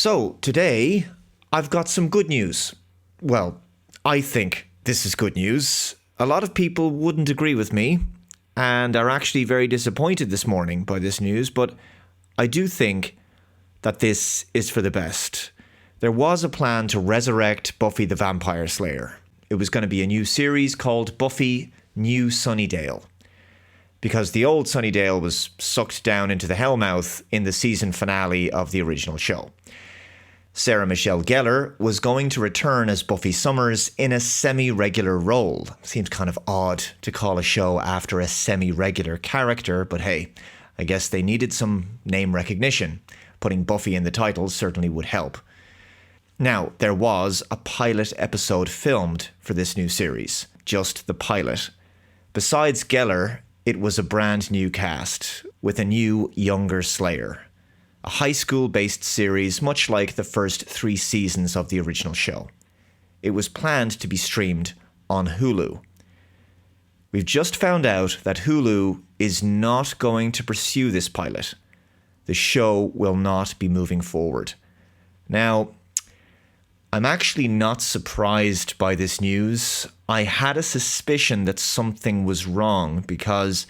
So, today, I've got some good news. Well, I think this is good news. A lot of people wouldn't agree with me and are actually very disappointed this morning by this news, but I do think that this is for the best. There was a plan to resurrect Buffy the Vampire Slayer. It was going to be a new series called Buffy New Sunnydale, because the old Sunnydale was sucked down into the Hellmouth in the season finale of the original show. Sarah Michelle Gellar was going to return as Buffy Summers in a semi-regular role. Seems kind of odd to call a show after a semi-regular character, but hey, I guess they needed some name recognition. Putting Buffy in the title certainly would help. Now, there was a pilot episode filmed for this new series, just the pilot. Besides Gellar, it was a brand new cast, with a new, younger Slayer. A high school-based series much like the first 3 seasons of the original show. It was planned to be streamed on Hulu. We've just found out that Hulu is not going to pursue this pilot. The show will not be moving forward. Now, I'm actually not surprised by this news. I had a suspicion that something was wrong because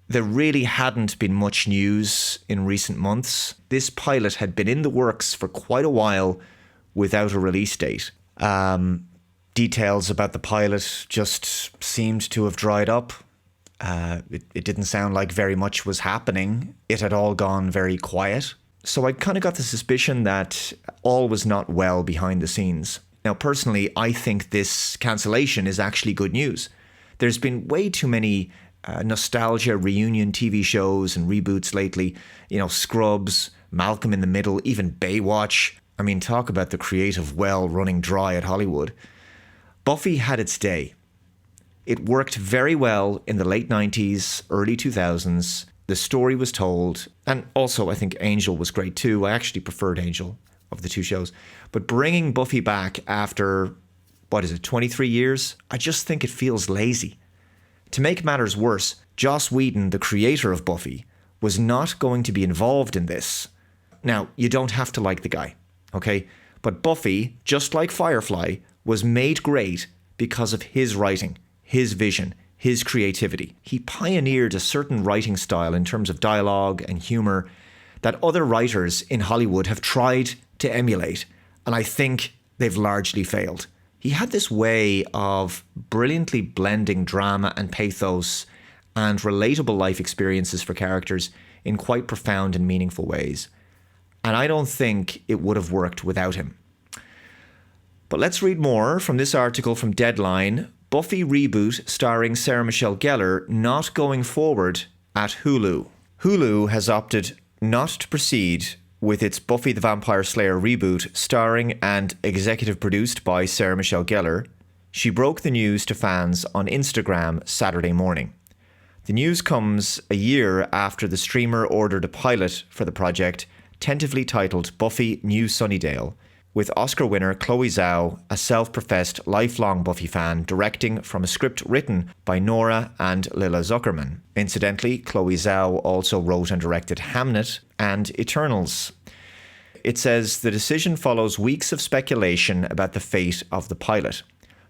there really hadn't been much news in recent months. This pilot had been in the works for quite a while without a release date. Details about the pilot just seemed to have dried up. It didn't sound like very much was happening. It had all gone very quiet. So I kind of got the suspicion that all was not well behind the scenes. Now, personally, I think this cancellation is actually good news. There's been way too many nostalgia reunion TV shows and reboots lately. You know, Scrubs, Malcolm in the Middle, even Baywatch. I mean, talk about the creative well running dry at Hollywood. Buffy had its day. It worked very well in the late 90s, early 2000s. The story was told, and also I think Angel was great too. I actually preferred Angel of the 2 shows. But bringing Buffy back after, 23 years? I just think it feels lazy. To make matters worse, Joss Whedon, the creator of Buffy, was not going to be involved in this. Now, you don't have to like the guy, okay? But Buffy, just like Firefly, was made great because of his writing, his vision, his creativity. He pioneered a certain writing style in terms of dialogue and humor that other writers in Hollywood have tried to emulate, and I think they've largely failed. He had this way of brilliantly blending drama and pathos and relatable life experiences for characters in quite profound and meaningful ways. And I don't think it would have worked without him. But let's read more from this article from Deadline. Buffy reboot starring Sarah Michelle Gellar not going forward at Hulu. Hulu has opted not to proceed with its Buffy the Vampire Slayer reboot starring and executive produced by Sarah Michelle Gellar. She broke the news to fans on Instagram Saturday morning. The news comes a year after the streamer ordered a pilot for the project, tentatively titled Buffy New Sunnydale, with Oscar winner Chloe Zhao, a self-professed lifelong Buffy fan, directing from a script written by Nora and Lila Zuckerman. Incidentally, Chloe Zhao also wrote and directed Hamnet and Eternals. It says the decision follows weeks of speculation about the fate of the pilot.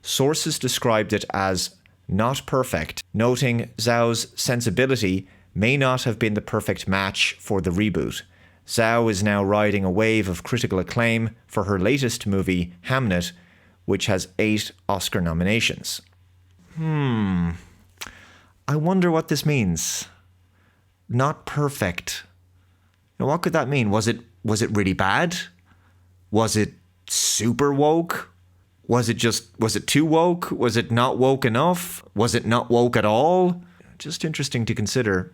Sources described it as not perfect, noting Zhao's sensibility may not have been the perfect match for the reboot. Zhao is now riding a wave of critical acclaim for her latest movie, Hamnet, which has 8 Oscar nominations. I wonder what this means. Not perfect. Now, what could that mean? Was it really bad? Was it super woke? Was it too woke? Was it not woke enough? Was it not woke at all? Just interesting to consider.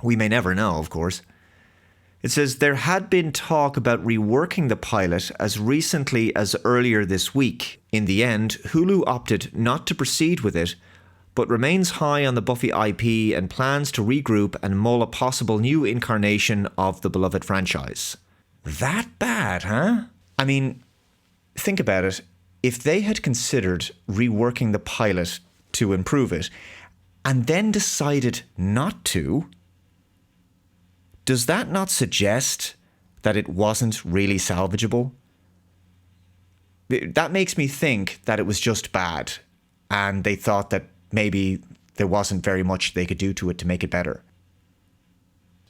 We may never know, of course. It says there had been talk about reworking the pilot as recently as earlier this week. In the end, Hulu opted not to proceed with it, but remains high on the Buffy IP and plans to regroup and mull a possible new incarnation of the beloved franchise. That bad, huh? I mean, think about it. If they had considered reworking the pilot to improve it, and then decided not to, does that not suggest that it wasn't really salvageable. That makes me think that it was just bad, and they thought that maybe there wasn't very much they could do to it to make it better.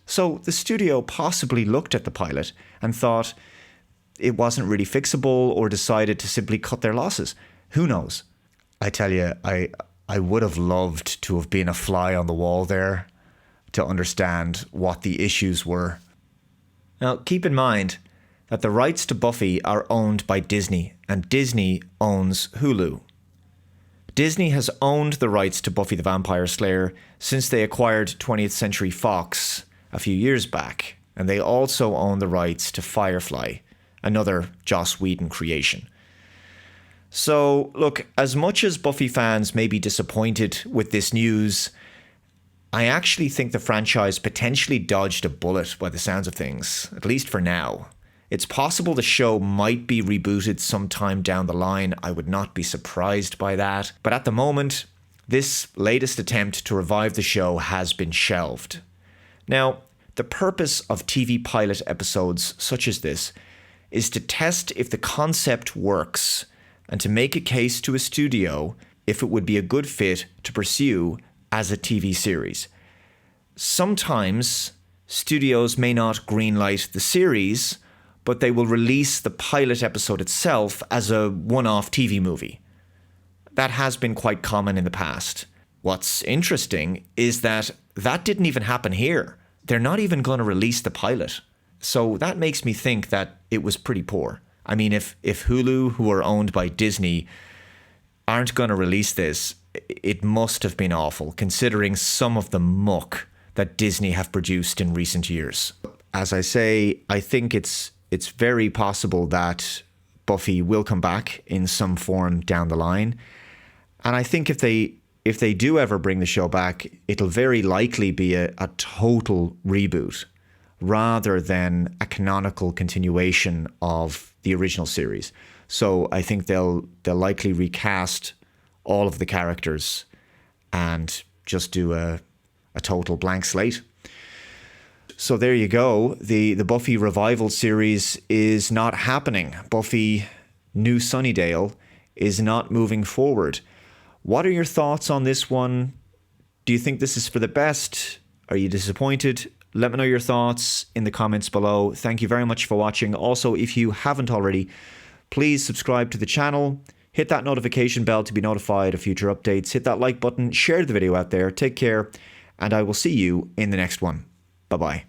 So the studio possibly looked at the pilot and thought it wasn't really fixable, or decided to simply cut their losses. Who knows? I tell you, I would have loved to have been a fly on the wall there to understand what the issues were. Now, keep in mind that the rights to Buffy are owned by Disney, and Disney owns Hulu. Disney has owned the rights to Buffy the Vampire Slayer since they acquired 20th Century Fox a few years back, and they also own the rights to Firefly, another Joss Whedon creation. So, look, as much as Buffy fans may be disappointed with this news, I actually think the franchise potentially dodged a bullet by the sounds of things, at least for now. It's possible the show might be rebooted sometime down the line. I would not be surprised by that. But at the moment, this latest attempt to revive the show has been shelved. Now, the purpose of TV pilot episodes such as this is to test if the concept works and to make a case to a studio if it would be a good fit to pursue as a TV series. Sometimes studios may not greenlight the series, but they will release the pilot episode itself as a one-off TV movie. That has been quite common in the past. What's interesting is that didn't even happen here. They're not even going to release the pilot. So that makes me think that it was pretty poor. I mean, if Hulu, who are owned by Disney, aren't going to release this, it must have been awful, considering some of the muck that Disney have produced in recent years. As I say, I think it's very possible that Buffy will come back in some form down the line. And I think if they do ever bring the show back, it'll very likely be a total reboot rather than a canonical continuation of the original series. So I think they'll likely recast all of the characters and just do a total blank slate. So there you go. The Buffy revival series is not happening. Buffy New Sunnydale is not moving forward. What are your thoughts on this one? Do you think this is for the best? Are you disappointed? Let me know your thoughts in the comments below. Thank you very much for watching. Also, if you haven't already, please subscribe to the channel. Hit that notification bell to be notified of future updates. Hit that like button. Share the video out there. Take care. And I will see you in the next one. Bye-bye.